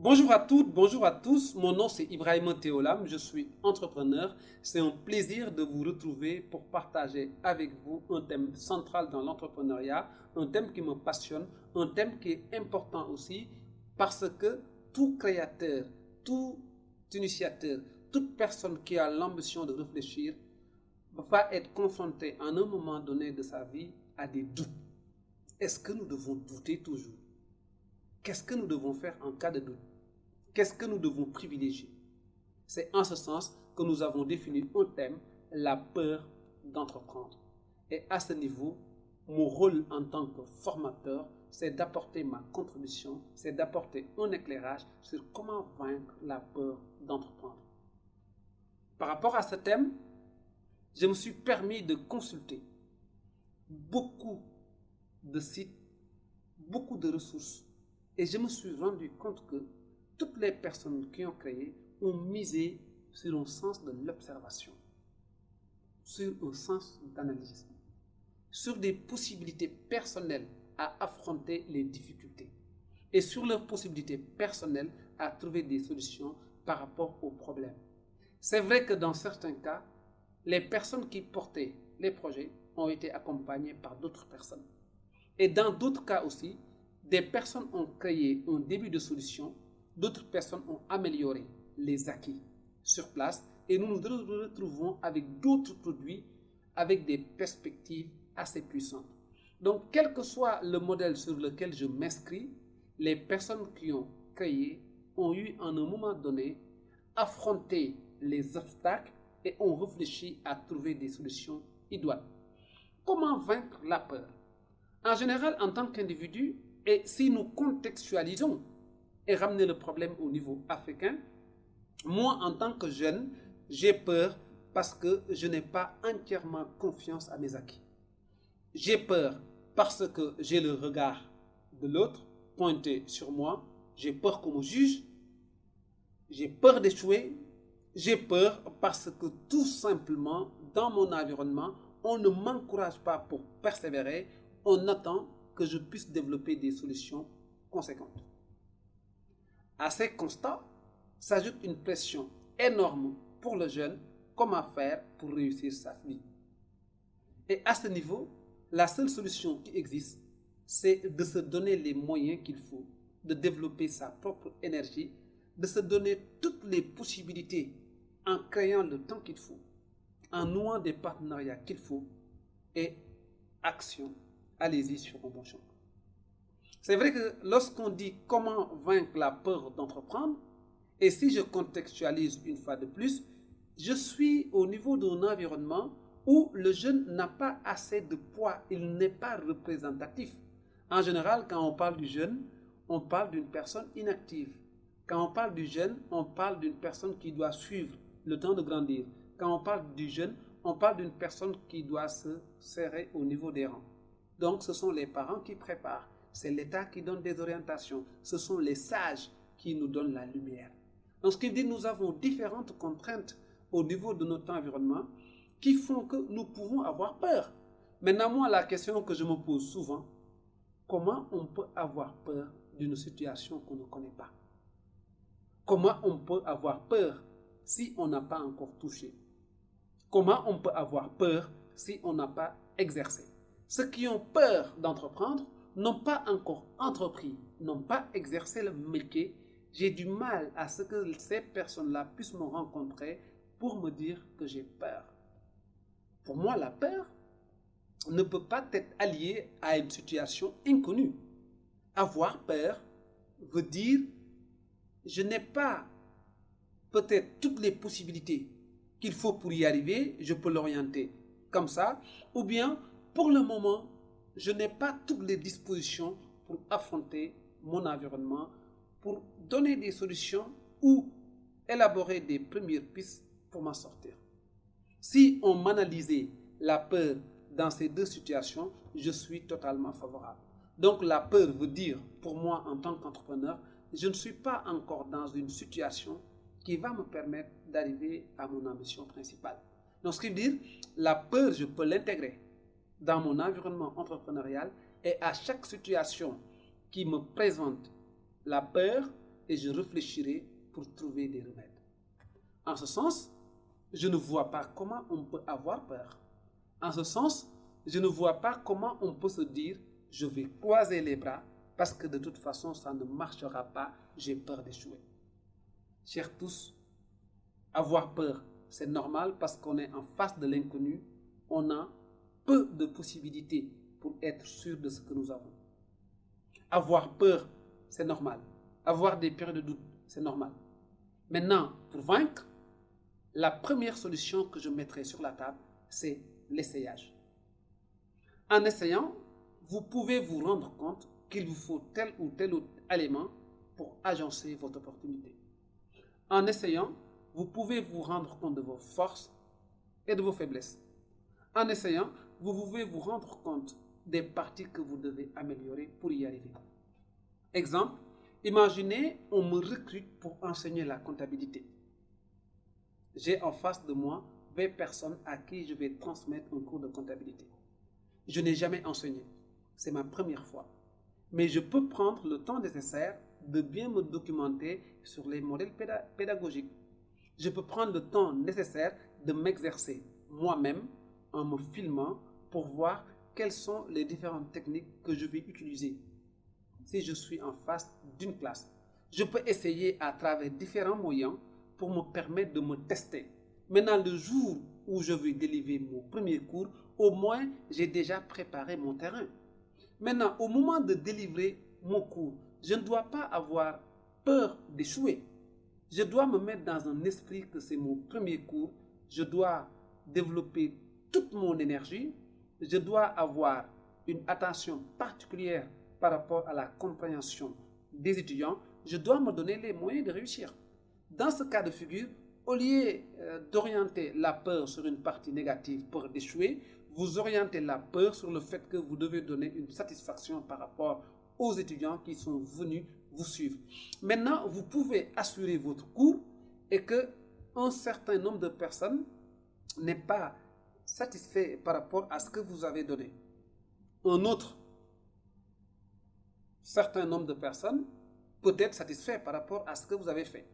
Bonjour à toutes, bonjour à tous. Mon nom c'est Ibrahima Théolam, je suis entrepreneur. C'est un plaisir de vous retrouver pour partager avec vous un thème central dans l'entrepreneuriat, un thème qui me passionne, un thème qui est important aussi parce que tout créateur, tout initiateur, toute personne qui a l'ambition de réfléchir va être confronté à un moment donné de sa vie à des doutes. Est-ce que nous devons douter toujours? Qu'est-ce que nous devons faire en cas de doute? Qu'est-ce que nous devons privilégier? C'est en ce sens que nous avons défini un thème, la peur d'entreprendre. Et à ce niveau, mon rôle en tant que formateur, c'est d'apporter ma contribution, c'est d'apporter un éclairage sur comment vaincre la peur d'entreprendre. Par rapport à ce thème, je me suis permis de consulter beaucoup de sites, beaucoup de ressources, et je me suis rendu compte que toutes les personnes qui ont créé ont misé sur un sens de l'observation, sur un sens d'analyse, sur des possibilités personnelles à affronter les difficultés et sur leurs possibilités personnelles à trouver des solutions par rapport aux problèmes. C'est vrai que dans certains cas, les personnes qui portaient les projets ont été accompagnées par d'autres personnes. Et dans d'autres cas aussi, des personnes ont créé un début de solution, d'autres personnes ont amélioré les acquis sur place et nous nous retrouvons avec d'autres produits avec des perspectives assez puissantes. Donc, quel que soit le modèle sur lequel je m'inscris, les personnes qui ont créé ont eu en un moment donné affronté les obstacles et ont réfléchi à trouver des solutions idoines. Comment vaincre la peur? En général, en tant qu'individu, et si nous contextualisons et ramener le problème au niveau africain, moi en tant que jeune, j'ai peur parce que je n'ai pas entièrement confiance à mes acquis. J'ai peur parce que j'ai le regard de l'autre pointé sur moi, j'ai peur qu'on me juge, j'ai peur d'échouer, j'ai peur parce que tout simplement, dans mon environnement, on ne m'encourage pas pour persévérer, on attend que je puisse développer des solutions conséquentes. À ces constats s'ajoute une pression énorme pour le jeune, comment faire pour réussir sa vie. Et à ce niveau, la seule solution qui existe, c'est de se donner les moyens qu'il faut, de développer sa propre énergie, de se donner toutes les possibilités en créant le temps qu'il faut, en nouant des partenariats qu'il faut, et action, allez-y sur un bon chemin. C'est vrai que lorsqu'on dit comment vaincre la peur d'entreprendre, et si je contextualise une fois de plus, je suis au niveau d'un environnement où le jeune n'a pas assez de poids, il n'est pas représentatif. En général, quand on parle du jeune, on parle d'une personne inactive. Quand on parle du jeune, on parle d'une personne qui doit suivre le temps de grandir. Quand on parle du jeune, on parle d'une personne qui doit se serrer au niveau des rangs. Donc ce sont les parents qui préparent, c'est l'État qui donne des orientations, ce sont les sages qui nous donnent la lumière. Donc ce qui dit, nous avons différentes contraintes au niveau de notre environnement qui font que nous pouvons avoir peur. Maintenant, moi, la question que je me pose souvent, comment on peut avoir peur d'une situation qu'on ne connaît pas? Comment on peut avoir peur si on n'a pas encore touché? Comment on peut avoir peur si on n'a pas exercé? Ceux qui ont peur d'entreprendre n'ont pas encore entrepris, n'ont pas exercé le métier. J'ai du mal à ce que ces personnes-là puissent me rencontrer pour me dire que j'ai peur. Pour moi, la peur ne peut pas être alliée à une situation inconnue. Avoir peur veut dire je n'ai pas peut-être toutes les possibilités qu'il faut pour y arriver, je peux l'orienter comme ça, ou bien pour le moment, je n'ai pas toutes les dispositions pour affronter mon environnement, pour donner des solutions ou élaborer des premières pistes pour m'en sortir. Si on m'analysait la peur dans ces deux situations, je suis totalement favorable. Donc la peur veut dire, pour moi en tant qu'entrepreneur, je ne suis pas encore dans une situation qui va me permettre d'arriver à mon ambition principale. Donc ce qui veut dire, la peur, je peux l'intégrer dans mon environnement entrepreneurial et à chaque situation qui me présente la peur, et je réfléchirai pour trouver des remèdes. En ce sens, je ne vois pas comment on peut avoir peur. En ce sens, je ne vois pas comment on peut se dire je vais croiser les bras parce que de toute façon ça ne marchera pas, j'ai peur d'échouer. Chers tous, avoir peur, c'est normal parce qu'on est en face de l'inconnu, on a peu de possibilités pour être sûr de ce que nous avons. Avoir peur, c'est normal. Avoir des périodes de doute, c'est normal. Maintenant, pour vaincre, la première solution que je mettrai sur la table, c'est l'essayage. En essayant, vous pouvez vous rendre compte qu'il vous faut tel ou tel autre élément pour agencer votre opportunité. En essayant, vous pouvez vous rendre compte de vos forces et de vos faiblesses. En essayant, vous pouvez vous rendre compte des parties que vous devez améliorer pour y arriver. Exemple, imaginez, on me recrute pour enseigner la comptabilité. J'ai en face de moi 20 personnes à qui je vais transmettre un cours de comptabilité. Je n'ai jamais enseigné. C'est ma première fois. Mais je peux prendre le temps nécessaire de bien me documenter sur les modèles pédagogiques. Je peux prendre le temps nécessaire de m'exercer moi-même en me filmant pour voir quelles sont les différentes techniques que je vais utiliser. Si je suis en face d'une classe, je peux essayer à travers différents moyens pour me permettre de me tester. Maintenant, le jour où je vais délivrer mon premier cours, au moins, j'ai déjà préparé mon terrain. Maintenant, au moment de délivrer mon cours, je ne dois pas avoir peur d'échouer. Je dois me mettre dans un esprit que c'est mon premier cours. Je dois développer toute mon énergie. Je dois avoir une attention particulière par rapport à la compréhension des étudiants. Je dois me donner les moyens de réussir. Dans ce cas de figure, au lieu d'orienter la peur sur une partie négative pour d'échouer, vous orientez la peur sur le fait que vous devez donner une satisfaction par rapport aux étudiants qui sont venus vous suivre. Maintenant, vous pouvez assurer votre cours et qu'un certain nombre de personnes n'est pas satisfait par rapport à ce que vous avez donné. Un autre certain nombre de personnes peut être satisfait par rapport à ce que vous avez fait.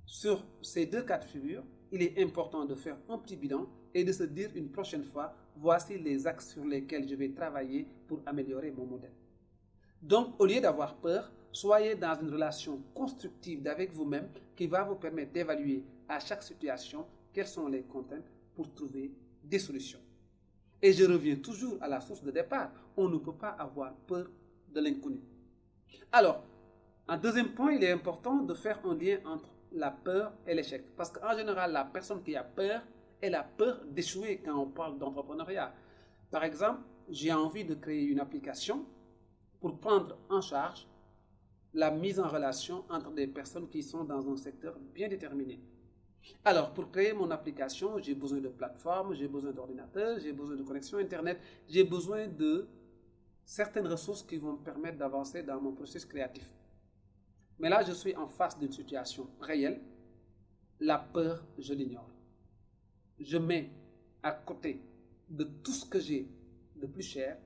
Sur ces deux cas de figure, il est important de faire un petit bilan et de se dire une prochaine fois, voici les axes sur lesquels je vais travailler pour améliorer mon modèle. Donc, au lieu d'avoir peur, soyez dans une relation constructive avec vous-même qui va vous permettre d'évaluer à chaque situation quelles sont les contraintes pour trouver des solutions. Et je reviens toujours à la source de départ. On ne peut pas avoir peur de l'inconnu. Alors, en deuxième point, il est important de faire un lien entre la peur et l'échec. Parce qu'en général, la personne qui a peur, elle a peur d'échouer quand on parle d'entrepreneuriat. Par exemple, j'ai envie de créer une application pour prendre en charge la mise en relation entre des personnes qui sont dans un secteur bien déterminé. Alors, pour créer mon application, j'ai besoin de plateformes, j'ai besoin d'ordinateurs, j'ai besoin de connexion Internet, j'ai besoin de certaines ressources qui vont me permettre d'avancer dans mon processus créatif. Mais là, je suis en face d'une situation réelle. La peur, je l'ignore. Je mets à côté de tout ce que j'ai de plus cher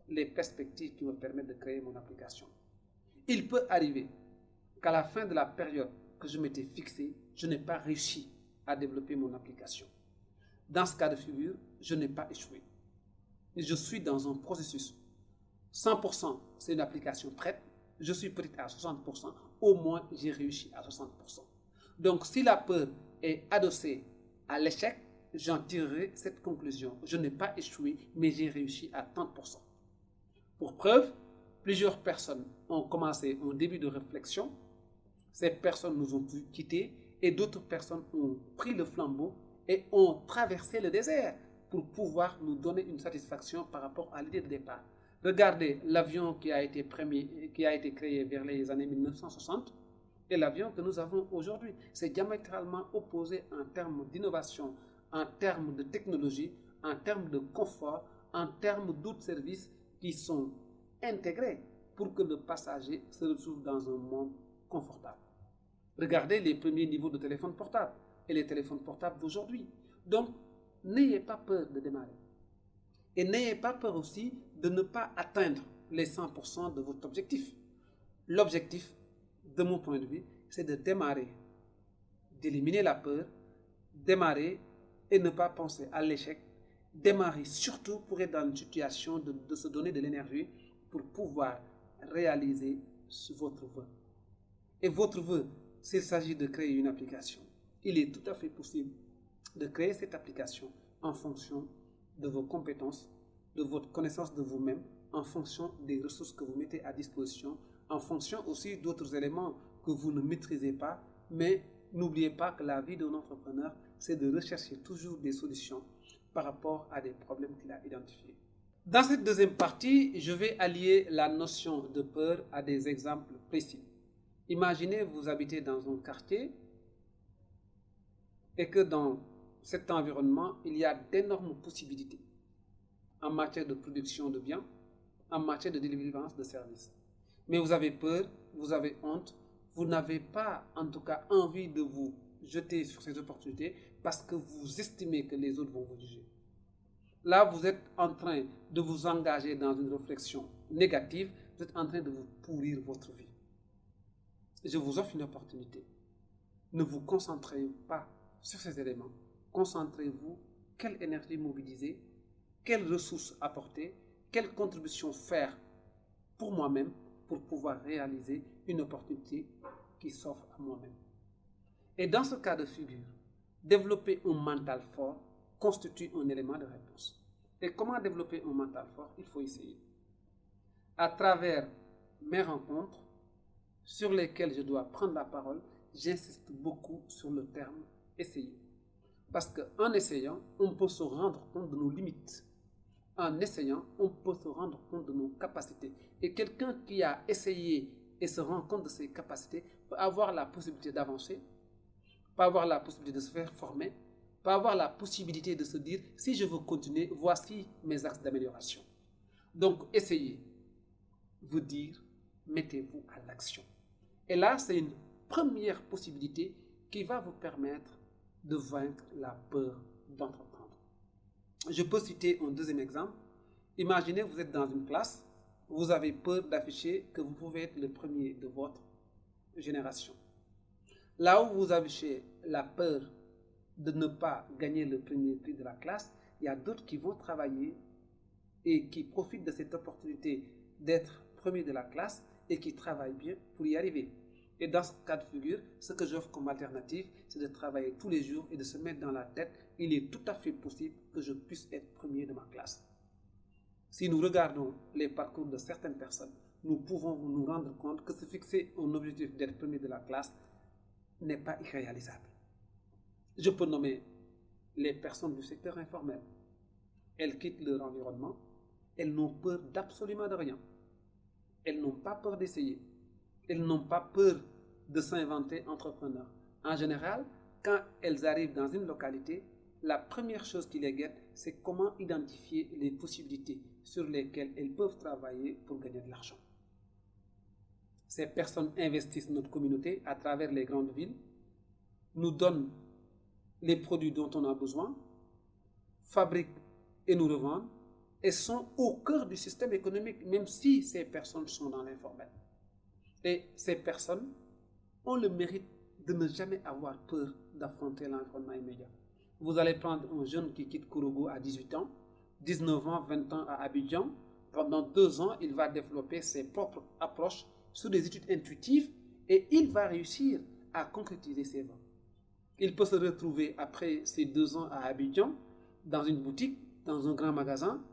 les perspectives qui me permettent de créer mon application. Il peut arriver qu'à la fin de la période que je m'étais fixée, je n'ai pas réussi à développer mon application. Dans ce cas de figure, je n'ai pas échoué. Je suis dans un processus. 100%, c'est une application prête. Je suis peut-être à 60%. Au moins, j'ai réussi à 60%. Donc, si la peur est adossée à l'échec, j'en tirerai cette conclusion. Je n'ai pas échoué, mais j'ai réussi à 30%. Pour preuve, plusieurs personnes ont commencé un début de réflexion. Ces personnes nous ont dû quitter et d'autres personnes ont pris le flambeau et ont traversé le désert pour pouvoir nous donner une satisfaction par rapport à l'idée de départ. Regardez l'avion qui a été créé vers les années 1960 et l'avion que nous avons aujourd'hui. C'est diamétralement opposé en termes d'innovation, en termes de technologie, en termes de confort, en termes d'autres services qui sont intégrés pour que le passager se retrouve dans un monde confortable. Regardez les premiers niveaux de téléphones portables et les téléphones portables d'aujourd'hui. Donc, n'ayez pas peur de démarrer. Et n'ayez pas peur aussi de ne pas atteindre les 100% de votre objectif. L'objectif de mon point de vue, c'est de démarrer, d'éliminer la peur, démarrer et ne pas penser à l'échec, démarrer surtout pour être dans une situation de se donner de l'énergie pour pouvoir réaliser votre vœu. Et votre vœu, s'il s'agit de créer une application, il est tout à fait possible de créer cette application en fonction de vos compétences, de votre connaissance de vous-même, en fonction des ressources que vous mettez à disposition, en fonction aussi d'autres éléments que vous ne maîtrisez pas. Mais n'oubliez pas que la vie d'un entrepreneur, c'est de rechercher toujours des solutions par rapport à des problèmes qu'il a identifiés. Dans cette deuxième partie, je vais allier la notion de peur à des exemples précis. Imaginez, vous habitez dans un quartier et que dans cet environnement, il y a d'énormes possibilités en matière de production de biens, en matière de délivrance de services. Mais vous avez peur, vous avez honte, vous n'avez pas en tout cas envie de vous jeter sur ces opportunités parce que vous estimez que les autres vont vous juger. Là, vous êtes en train de vous engager dans une réflexion négative, vous êtes en train de vous pourrir votre vie. Je vous offre une opportunité. Ne vous concentrez pas sur ces éléments. Concentrez-vous, quelle énergie mobiliser, quelles ressources apporter, quelle contribution faire pour moi-même pour pouvoir réaliser une opportunité qui s'offre à moi-même. Et dans ce cas de figure, développer un mental fort constitue un élément de réponse. Et comment développer un mental fort? Il faut essayer. À travers mes rencontres sur lesquelles je dois prendre la parole, j'insiste beaucoup sur le terme « essayer ». Parce qu'en essayant, on peut se rendre compte de nos limites. En essayant, on peut se rendre compte de nos capacités. Et quelqu'un qui a essayé et se rend compte de ses capacités peut avoir la possibilité d'avancer, peut avoir la possibilité de se faire former, peut avoir la possibilité de se dire, si je veux continuer, voici mes axes d'amélioration. Donc, essayez, veut dire, mettez-vous à l'action. Et là, c'est une première possibilité qui va vous permettre de vaincre la peur d'entreprendre. Je peux citer un deuxième exemple. Imaginez, vous êtes dans une classe, vous avez peur d'afficher que vous pouvez être le premier de votre génération. Là où vous affichez la peur de ne pas gagner le premier prix de la classe, il y a d'autres qui vont travailler et qui profitent de cette opportunité d'être premier de la classe et qui travaillent bien pour y arriver. Et dans ce cas de figure, ce que j'offre comme alternative, c'est de travailler tous les jours et de se mettre dans la tête, il est tout à fait possible que je puisse être premier de ma classe. Si nous regardons les parcours de certaines personnes, nous pouvons nous rendre compte que se fixer un objectif d'être premier de la classe n'est pas irréalisable. Je peux nommer les personnes du secteur informel. Elles quittent leur environnement, elles n'ont peur d'absolument de rien. Elles n'ont pas peur d'essayer. Elles n'ont pas peur de s'inventer entrepreneurs. En général, quand elles arrivent dans une localité, la première chose qui les guette, c'est comment identifier les possibilités sur lesquelles elles peuvent travailler pour gagner de l'argent. Ces personnes investissent notre communauté à travers les grandes villes, nous donnent les produits dont on a besoin, fabriquent et nous revendent, et sont au cœur du système économique, même si ces personnes sont dans l'informel. Et ces personnes ont le mérite de ne jamais avoir peur d'affronter l'environnement immédiat. Vous allez prendre un jeune qui quitte Kourougou à 18 ans, 19 ans, 20 ans à Abidjan. Pendant 2 ans, il va développer ses propres approches sur des études intuitives et il va réussir à concrétiser ses vœux. Il peut se retrouver après ces 2 ans à Abidjan, dans une boutique, dans un grand magasin,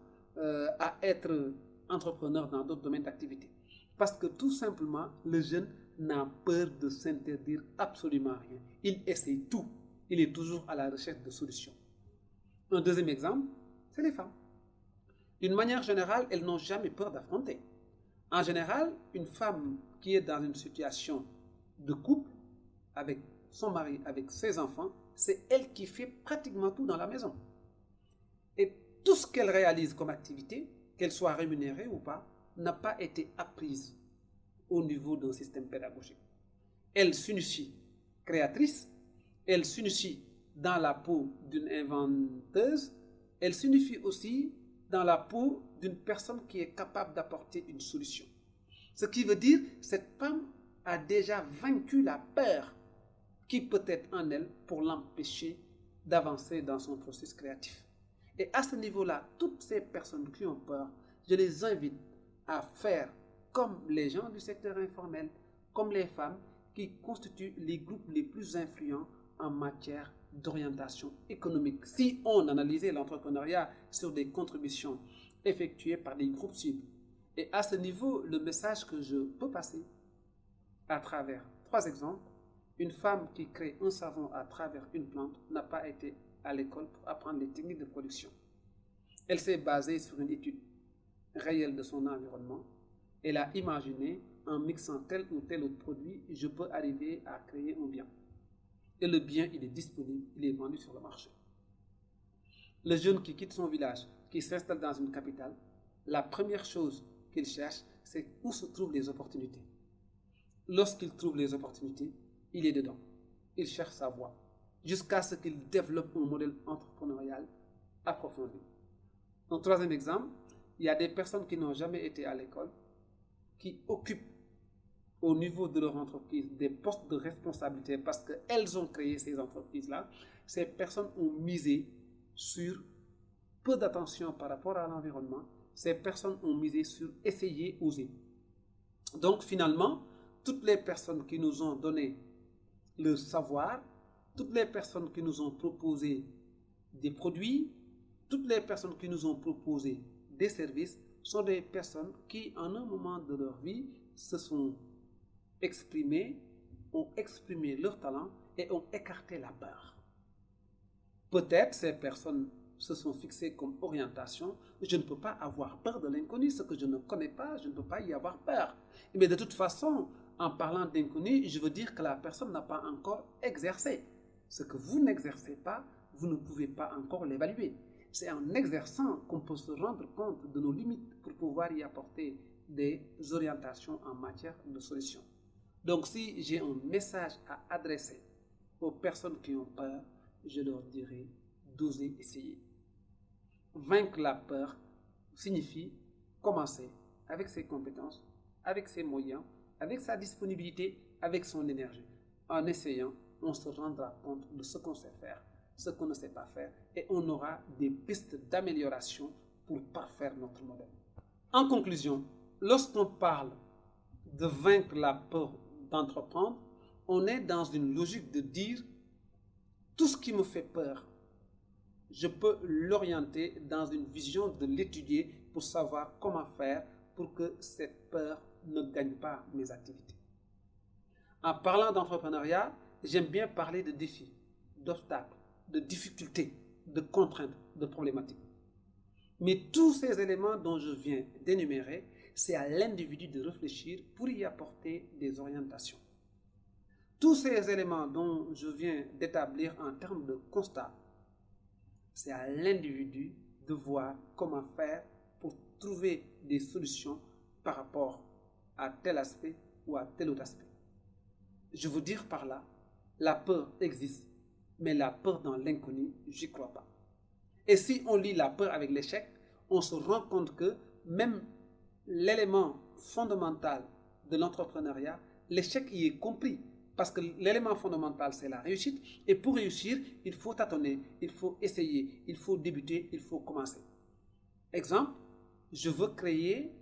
à être entrepreneur dans d'autres domaines d'activité. Parce que tout simplement, le jeune n'a peur de s'interdire absolument rien. Il essaie tout. Il est toujours à la recherche de solutions. Un deuxième exemple, c'est les femmes. D'une manière générale, elles n'ont jamais peur d'affronter. En général, une femme qui est dans une situation de couple, avec son mari, avec ses enfants, c'est elle qui fait pratiquement tout dans la maison. Et tout ce qu'elle réalise comme activité, qu'elle soit rémunérée ou pas, n'a pas été apprise au niveau d'un système pédagogique. Elle s'initie créatrice, elle s'initie dans la peau d'une inventeuse, elle s'unifie aussi dans la peau d'une personne qui est capable d'apporter une solution. Ce qui veut dire, cette femme a déjà vaincu la peur qui peut être en elle pour l'empêcher d'avancer dans son processus créatif. Et à ce niveau-là, toutes ces personnes qui ont peur, je les invite à faire comme les gens du secteur informel, comme les femmes qui constituent les groupes les plus influents en matière d'orientation économique. Si on analysait l'entrepreneuriat sur des contributions effectuées par des groupes cibles, et à ce niveau, le message que je peux passer à travers 3 exemples, une femme qui crée un savon à travers une plante n'a pas été à l'école pour apprendre les techniques de production. Elle s'est basée sur une étude réelle de son environnement. Elle a imaginé, en mixant tel ou tel autre produit, je peux arriver à créer un bien. Et le bien, il est disponible, il est vendu sur le marché. Le jeune qui quitte son village, qui s'installe dans une capitale, la première chose qu'il cherche, c'est où se trouvent les opportunités. Lorsqu'il trouve les opportunités, il est dedans. Il cherche sa voie, jusqu'à ce qu'il développe un modèle entrepreneurial approfondi. Un 3e exemple, il y a des personnes qui n'ont jamais été à l'école, qui occupent au niveau de leur entreprise des postes de responsabilité parce qu'elles ont créé ces entreprises-là. Ces personnes ont misé sur peu d'attention par rapport à l'environnement. Ces personnes ont misé sur essayer, oser. Donc finalement, toutes les personnes qui nous ont donné le savoir, toutes les personnes qui nous ont proposé des produits, toutes les personnes qui nous ont proposé des services sont des personnes qui, en un moment de leur vie, se sont exprimées, ont exprimé leur talent et ont écarté la peur. Peut-être ces personnes se sont fixées comme orientation, je ne peux pas avoir peur de l'inconnu, ce que je ne connais pas, je ne peux pas y avoir peur. Mais de toute façon, en parlant d'inconnu, je veux dire que la personne n'a pas encore exercé. Ce que vous n'exercez pas, vous ne pouvez pas encore l'évaluer. C'est en exerçant qu'on peut se rendre compte de nos limites pour pouvoir y apporter des orientations en matière de solutions. Donc si j'ai un message à adresser aux personnes qui ont peur, je leur dirai d'oser essayer. Vaincre la peur signifie commencer avec ses compétences, avec ses moyens, avec sa disponibilité, avec son énergie. En essayant, on se rendra compte de ce qu'on sait faire, ce qu'on ne sait pas faire, et on aura des pistes d'amélioration pour parfaire notre modèle. En conclusion, lorsqu'on parle de vaincre la peur d'entreprendre, on est dans une logique de dire tout ce qui me fait peur, je peux l'orienter dans une vision de l'étudier pour savoir comment faire pour que cette peur ne gagne pas mes activités. En parlant d'entrepreneuriat, j'aime bien parler de défis, d'obstacles, de difficultés, de contraintes, de problématiques. Mais tous ces éléments dont je viens d'énumérer, c'est à l'individu de réfléchir pour y apporter des orientations. Tous ces éléments dont je viens d'établir en termes de constat, c'est à l'individu de voir comment faire pour trouver des solutions par rapport à tel aspect ou à tel autre aspect. Je veux dire par là, la peur existe, mais la peur dans l'inconnu, j'y crois pas. Et si on lie la peur avec l'échec, on se rend compte que même l'élément fondamental de l'entrepreneuriat, l'échec y est compris. Parce que l'élément fondamental, c'est la réussite. Et pour réussir, il faut tâtonner, il faut essayer, il faut débuter, il faut commencer. Exemple, je veux créer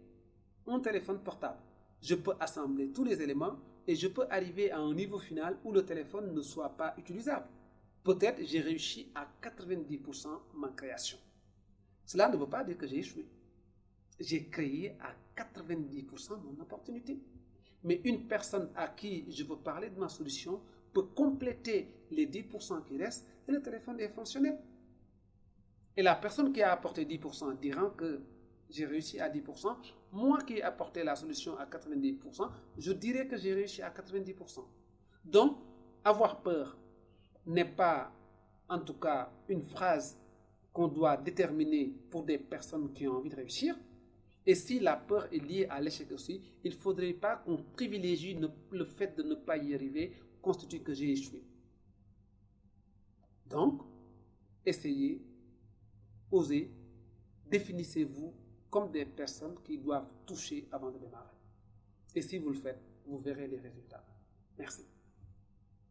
un téléphone portable. Je peux assembler tous les éléments et je peux arriver à un niveau final où le téléphone ne soit pas utilisable. Peut-être j'ai réussi à 90% ma création. Cela ne veut pas dire que j'ai échoué. J'ai créé à 90% mon opportunité. Mais une personne à qui je veux parler de ma solution peut compléter les 10% qui restent et le téléphone est fonctionnel. Et la personne qui a apporté 10% dira que j'ai réussi à 10%. Moi qui ai apporté la solution à 90%, je dirais que j'ai réussi à 90%. Donc, avoir peur n'est pas, en tout cas, une phrase qu'on doit déterminer pour des personnes qui ont envie de réussir. Et si la peur est liée à l'échec aussi, il ne faudrait pas qu'on privilégie le fait de ne pas y arriver, constitue que j'ai échoué. Donc, essayez, osez, définissez-vous comme des personnes qui doivent toucher avant de démarrer. Et si vous le faites, vous verrez les résultats. Merci.